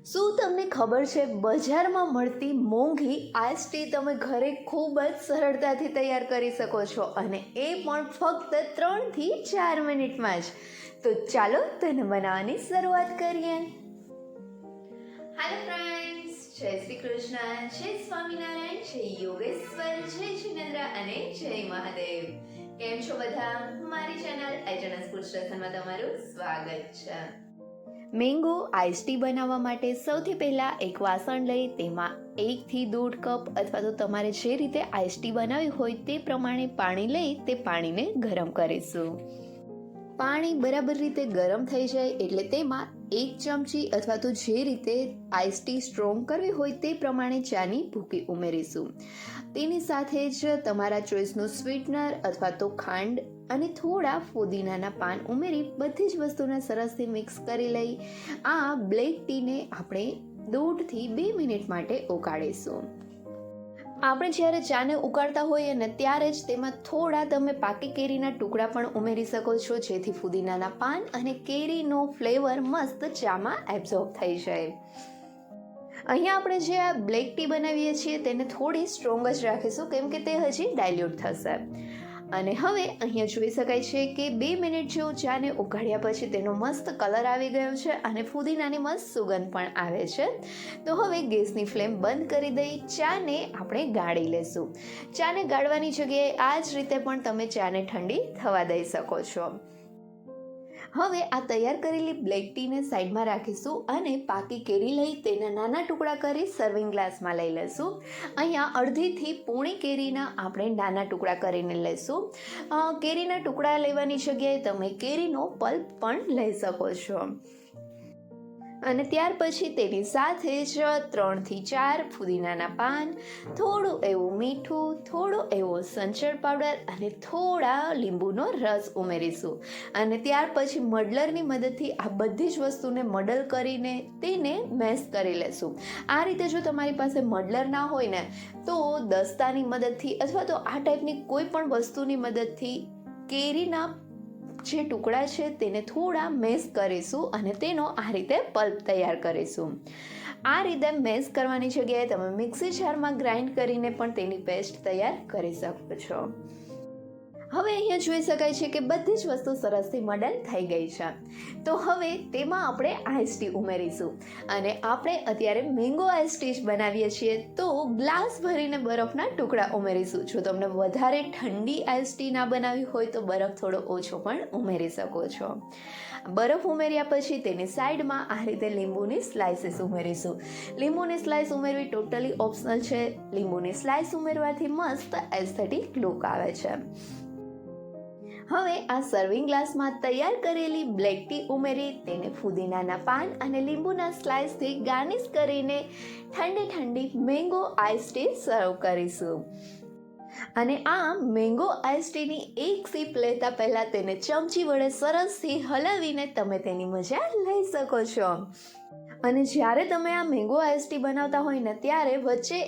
શું તમને ખબર છે બજારમાં મળતી મોંઘી આઈસ ટી તમે ઘરે ખૂબ જ સરળતાથી તૈયાર કરી શકો છો અને એ પણ ફક્ત 3 થી 4 મિનિટમાં જ. તો ચાલો તેને બનાવવાની શરૂઆત કરીએ. હેલો ફ્રેન્ડ્સ, જય શ્રી કૃષ્ણ, જય સ્વામિનારાયણ, જય યોગેશ્વર, જય જિનેન્દ્ર અને જય મહાદેવ. કેમ છો બધા? મારી ચેનલ એજનસ ફૂડ સ્ટેશનમાં તમારું સ્વાગત છે. મેંગો આઈસ ટી બનાવવા માટે સૌથી પહેલાં એક વાસણ લઈ તેમાં 1 થી 1.5 કપ અથવા તો તમારે જે રીતે આઈસ ટી બનાવવી હોય તે પ્રમાણે પાણી લઈ તે પાણીને ગરમ કરીશું. પાણી બરાબર રીતે ગરમ થઈ જાય એટલે તેમાં 1 ચમચી અથવા તો જે રીતે આઈસ ટી સ્ટ્રોંગ કરવી હોય તે પ્રમાણે ચાની ભૂકી ઉમેરીશું. તેની સાથે જ તમારા ચોઈસનું સ્વીટનર અથવા તો ખાંડ અને થોડા ફુદીનાના પાન ઉમેરી બધી જ વસ્તુને સરસથી મિક્સ કરી લઈ આ બ્લેક ટીને આપણે 1.5 થી 2 મિનિટ માટે ઉકાળીશું. આપણે જ્યારે ચાને ઉકાળતા હોઈએ ને ત્યારે જ તેમાં થોડા તમે પાકી કેરીના ટુકડા પણ ઉમેરી શકો છો, જેથી ફુદીનાના પાન અને કેરીનો ફ્લેવર મસ્ત ચામાં એબ્ઝોર્બ થઈ જાય. અહીંયા આપણે જે આ બ્લેક ટી બનાવીએ છીએ તેને થોડી સ્ટ્રોંગ જ રાખીશું, કેમ કે તે હજી ડાયલ્યુટ થશે. અને હવે અહીંયા જોઈ શકાય છે કે 2 મિનિટ જેવું ચાને ઉકાળ્યા પછી તેનો મસ્ત કલર આવી ગયો છે અને ફુદીનાની મસ્ત સુગંધ પણ આવે છે. તો હવે ગેસની ફ્લેમ બંધ કરી દઈ ચાને આપણે ગાળી લેશું. ચાને ગાળવાની જગ્યાએ આ જ રીતે પણ તમે ચાને ઠંડી થવા દઈ શકો છો. હવે આ તૈયાર કરેલી બ્લેક ટીને સાઈડમાં રાખીશું અને પાકી કેરી લઈ તેના નાના ટુકડા કરી સર્વિંગ ગ્લાસમાં લઈ લઈશું. અહીંયા અડધીથી પોણી કેરીના આપણે નાના ટુકડા કરીને લઈશું. કેરીના ટુકડા લેવાની જગ્યાએ તમે કેરીનો પલ્પ પણ લઈ શકો છો. અને ત્યાર પછી તેની સાથે જ 3 થી 4 ફુદીનાના પાન, થોડું એવું મીઠું, થોડો એવો સંચળ પાવડર અને થોડા લીંબુનો રસ ઉમેરીશું. અને ત્યાર પછી મડલરની મદદથી આ બધી જ વસ્તુને મડલ કરીને તેને મેશ કરી લેશું. આ રીતે જો તમારી પાસે મડલર ના હોય ને તો દસ્તાની મદદથી અથવા તો આ ટાઈપની કોઈ પણ વસ્તુની મદદથી કેરીના જે ટુકડા છે તેને થોડા મેશ કરીશું અને તેનો આ રીતે પલ્પ તૈયાર કરીશું. આ રીતે મેશ કરવાની જગ્યાએ તમે મિક્સી જારમાં ગ્રાઇન્ડ કરીને પણ તેની પેસ્ટ તૈયાર કરી શકો છો. હવે અહીંયા જોઈ શકાય છે કે બધી જ વસ્તુ સરસથી મડલ થઈ ગઈ છે. તો હવે તેમાં આપણે આઈસ ટી ઉમેરીશું અને આપણે અત્યારે મેંગો આઈસ ટી જ બનાવીએ છીએ તો ગ્લાસ ભરીને બરફના ટુકડા ઉમેરીશું. જો તમને વધારે ઠંડી આઈસ ટી ના બનાવવી હોય તો બરફ થોડો ઓછો પણ ઉમેરી શકો છો. બરફ ઉમેર્યા પછી તેની સાઈડમાં આ રીતે લીંબુની સ્લાઇસીસ ઉમેરીશું. લીંબુની સ્લાઇસ ઉમેરવી ટોટલી ઓપ્શનલ છે. લીંબુની સ્લાઇસ ઉમેરવાથી મસ્ત એસ્થેટિક લુક આવે છે. હવે આ સર્વિંગ ગ્લાસમાં તૈયાર કરેલી બ્લેક ટી ઉમેરી તેને ફુદીનાના પાન અને લીંબુના સ્લાઇસથી ગાર્નિશ કરીને ઠંડી ઠંડી મેંગો આઈસ ટી સર્વ કરીશું. અને આ મેંગો આઈસ ટીની એક સીપ લેતા પહેલાં તેને ચમચી વડે સરસથી હલાવીને તમે તેની મજા લઈ શકો છો. અને જ્યારે તમે આ મેંગો આઈસ ટી બનાવતા હોય ને ત્યારે વચ્ચે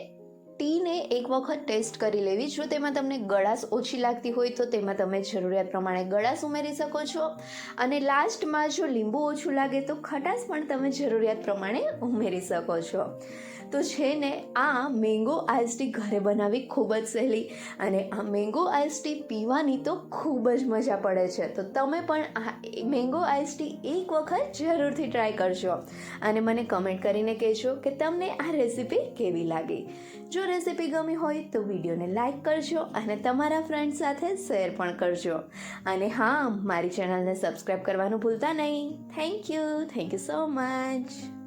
ટીને એક વખત ટેસ્ટ કરી લેવી. જો તેમાં તમને ગળાશ ઓછી લાગતી હોય તો તેમાં તમે જરૂરિયાત પ્રમાણે ગળાશ ઉમેરી શકો છો. અને લાસ્ટમાં જો લીંબુ ઓછું લાગે તો ખટાશ પણ તમે જરૂરિયાત પ્રમાણે ઉમેરી શકો છો. તો છે ને આ મેંગો આઈસ ટી ઘરે બનાવવી ખૂબ જ સહેલી અને આ મેંગો આઈસ ટી પીવાની તો ખૂબ જ મજા પડે છે. તો તમે પણ આ મેંગો આઈસ ટી એક વખત જરૂરથી ટ્રાય કરજો અને મને કમેન્ટ કરીને કહેજો કે તમને આ રેસીપી કેવી લાગી. જો રેસીપી ગમી હોય તો વિડીયોને લાઈક કરજો અને તમારા ફ્રેન્ડ સાથે શેર પણ કરજો. અને હા, મારી ચેનલને સબસ્ક્રાઈબ કરવાનું ભૂલતા નહીં. Thank you so much.